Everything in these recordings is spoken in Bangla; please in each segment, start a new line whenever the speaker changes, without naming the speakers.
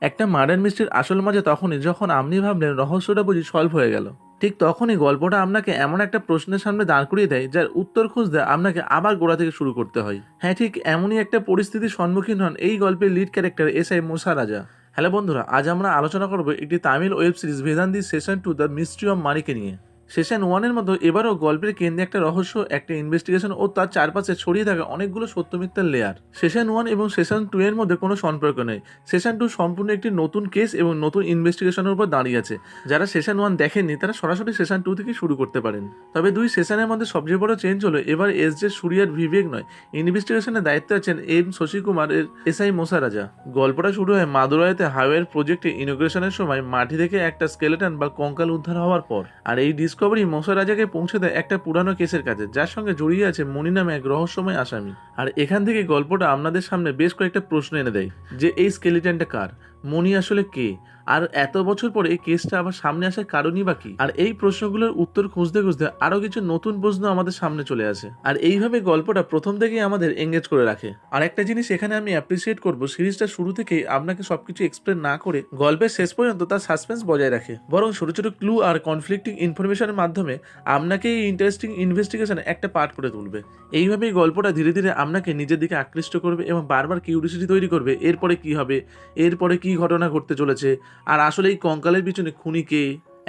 একটা মার্ডার মিস্ট্রির আসল মজা তখনই যখন আপনি ভাবলেন রহস্যটা বুঝি সলভ হয়ে গেল। ঠিক তখনই গল্পটা আপনাকে এমন একটা প্রশ্নের সামনে দাঁড় করিয়ে দেয় যার উত্তর খুঁজতে আপনাকে আবার গোড়া থেকে শুরু করতে হয়। হ্যাঁ, ঠিক এমনই একটা পরিস্থিতির সম্মুখীন হন এই গল্পের লিড ক্যারেক্টার এসআই মোসা রাজা। হ্যালো বন্ধুরা, আজ আমরা আলোচনা করব একটি Tamil web series Vadhandhi session 2 the mystery of মানিকে নিয়ে। সেশন 1-এর মতো এবারও গল্পের কেন্দ্রে একটা রহস্য, একটা ইনভেস্টিগেশন ও তার চারপাশে ছড়িয়ে থাকা অনেকগুলো সত্য মিথ্যার লেয়ার। সেশন 1 এবং সেশন 2 এর মধ্যে কোনো সম্পর্ক নেই। সেশন 2 সম্পূর্ণ একটি নতুন কেস এবং নতুন ইনভেস্টিগেশনের উপর দাঁড়িয়ে আছে। যারা সেশন 1 দেখেননি তারা সরাসরি সেশন 2 থেকে শুরু করতে পারেন। তবে দুই সেশনের মধ্যে সবচেয়ে বড় চেঞ্জ হলো এবার এস জে সুরিয়ার বিবেক নয়, ইনভেস্টিগেশনের দায়িত্বে আছেন এম শশী কুমার এর এসআই মোসা রাজা। গল্পটা শুরু হয় মাদুরাইতে হাইওয়ের প্রজেক্টে ইনোগ্রেশনের সময় মাটি থেকে একটা স্কেলেটন বা কঙ্কাল উদ্ধার হওয়ার পর। আর এই ডিসকভারি মোসা রাজাকে পৌঁছে দেয় একটা পুরানো কেসের কাছে যার সঙ্গে জড়িয়ে আছে মনি নামে এক রহস্যময় আসামি। আর এখান থেকে গল্পটা আপনাদের সামনে বেশ কয়েকটা প্রশ্ন এনে দেয় যে এই স্কেলিটনটা কার, মনি আসলে কে, আর এত বছর পরে এই কেসটা আবার সামনে আসার কারণই বা কি। আর এই প্রশ্নগুলোর উত্তর খুঁজতে খুঁজতে আরো কিছু নতুন প্রশ্ন আমাদের সামনে চলে আসে। আর এইভাবে গল্পটা প্রথম থেকেই আমাদের এঙ্গেজ করে রাখে। আর একটা জিনিস এখানে আমি অ্যাপ্রিসিয়েট করব, সিরিজটা শুরু থেকেই আপনাকে সবকিছু এক্সপ্লেন না করে গল্পের শেষ পর্যন্ত তার সাসপেন্স বজায় রাখে, বরং ছোট ছোট ক্লু আর কনফ্লিক্টিং ইনফরমেশনের মাধ্যমে আপনাকে এই ইন্টারেস্টিং ইনভেস্টিগেশনে একটা পার্ট করে তুলবে। এইভাবেই গল্পটা ধীরে ধীরে আপনাকে নিজের দিকে আকৃষ্ট করবে এবং বারবার কিউরিওসিটি তৈরি করবে এরপরে কি হবে, এরপরে কি ঘটনা ঘটতে চলেছে, আর আসলে এই কঙ্কালের পিছনে খুনি কে।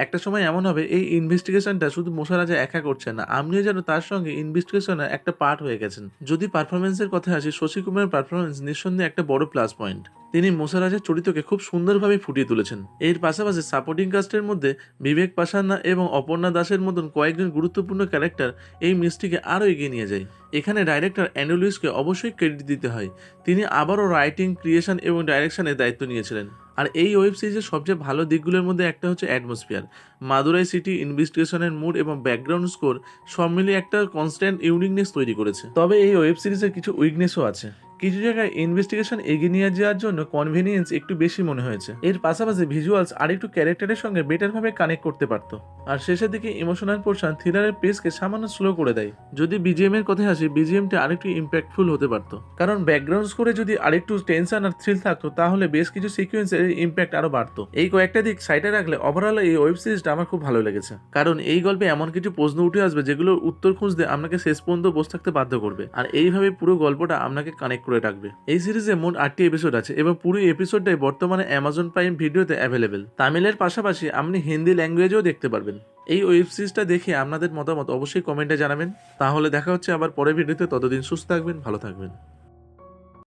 একটা সময় এমন হবে এই ইনভেস্টিগেশনটা শুধু মোশা রাজা একা করছেন না, আপনিও যেন তার সঙ্গে ইনভেস্টিগেশনের একটা পার্ট হয়ে গেছেন। যদি পারফরমেন্সের কথা আসে, শশী কুমারের পারফরমেন্স নিঃসন্দেহে একটা বড় প্লাস পয়েন্ট। তিনি মোশা রাজার চরিত্রকে খুব সুন্দরভাবে ফুটিয়ে তুলেছেন। এর পাশাপাশি সাপোর্টিং কাস্টের মধ্যে বিবেক পাশান্না এবং অপর্ণা দাসের মতন কয়েকজন গুরুত্বপূর্ণ ক্যারেক্টার এই মিস্ট্রিকে আরও এগিয়ে নিয়ে যায়। এখানে ডাইরেক্টর অ্যান্ড্রু লুইসকে অবশ্যই ক্রেডিট দিতে হয়। তিনি আবারও রাইটিং, ক্রিয়েশন এবং ডাইরেকশনের দায়িত্ব নিয়েছিলেন। আর এই ওয়েব সিরিজের সবচেয়ে ভালো দিকগুলোর মধ্যে একটা হচ্ছে অ্যাটমসফিয়ার। মাদুরাই সিটি, ইনভেস্টিগেশনের মুড এবং ব্যাকগ্রাউন্ড স্কোর সব মিলিয়ে একটা কনস্ট্যান্ট ইউনিকনেস তৈরি করেছে। তবে এই ওয়েব সিরিজের কিছু উইকনেসও আছে। কিছু জায়গায় ইনভেস্টিগেশন এগিয়ে নিয়ে যাওয়ার জন্য কনভেনিয়েন্স একটু বেশি মনে হয়েছে। এর পাশাপাশি ভিজুয়ালস আরেকটু ক্যারেক্টারের সঙ্গে বেটারভাবে কানেক্ট করতে পারতো। আর শেষের দিকে ইমোশনাল পোর্শন থ্রিলারের পেসকে সামান্য স্লো করে দেয়। যদি বিজিএম এর কথায় আসি, বিজিএমটা আরেকটু ইম্প্যাক্টফুল হতে পারতো, কারণ ব্যাকগ্রাউন্ড স্কোরে যদি আরেকটু টেনশন আর থ্রিল থাকতো তাহলে বেশ কিছু সিকোয়েন্সের ইম্প্যাক্ট আরো বাড়তো। এই কয়েকটা দিক সাইডে রাখলে ওভারঅল এই ওয়েব সিরিজটা আমার খুব ভালো লেগেছে, কারণ এই গল্পে এমন কিছু প্রশ্ন উঠে আসবে যেগুলোর উত্তর খুঁজতে আপনাকে শেষ পর্যন্ত বসে থাকতে বাধ্য করবে, আর এইভাবে পুরো গল্পটা আপনাকে কানেক্ট করে রাখবে। এই সিরিজে মোট 8টি এপিসোড আছে এবং পুরো এপিসোডটাই বর্তমানে অ্যামাজন প্রাইম ভিডিওতে অ্যাভেলেবেল। তামিলের পাশাপাশি আপনি হিন্দি ল্যাঙ্গুয়েজেও দেখতে পারবেন। এই ওয়েব সিরিজটা দেখে আপনাদের মতামত অবশ্যই কমেন্টে জানাবেন। তাহলে দেখা হচ্ছে আবার পরের ভিডিওতে, ততদিন সুস্থ থাকবেন, ভালো থাকবেন।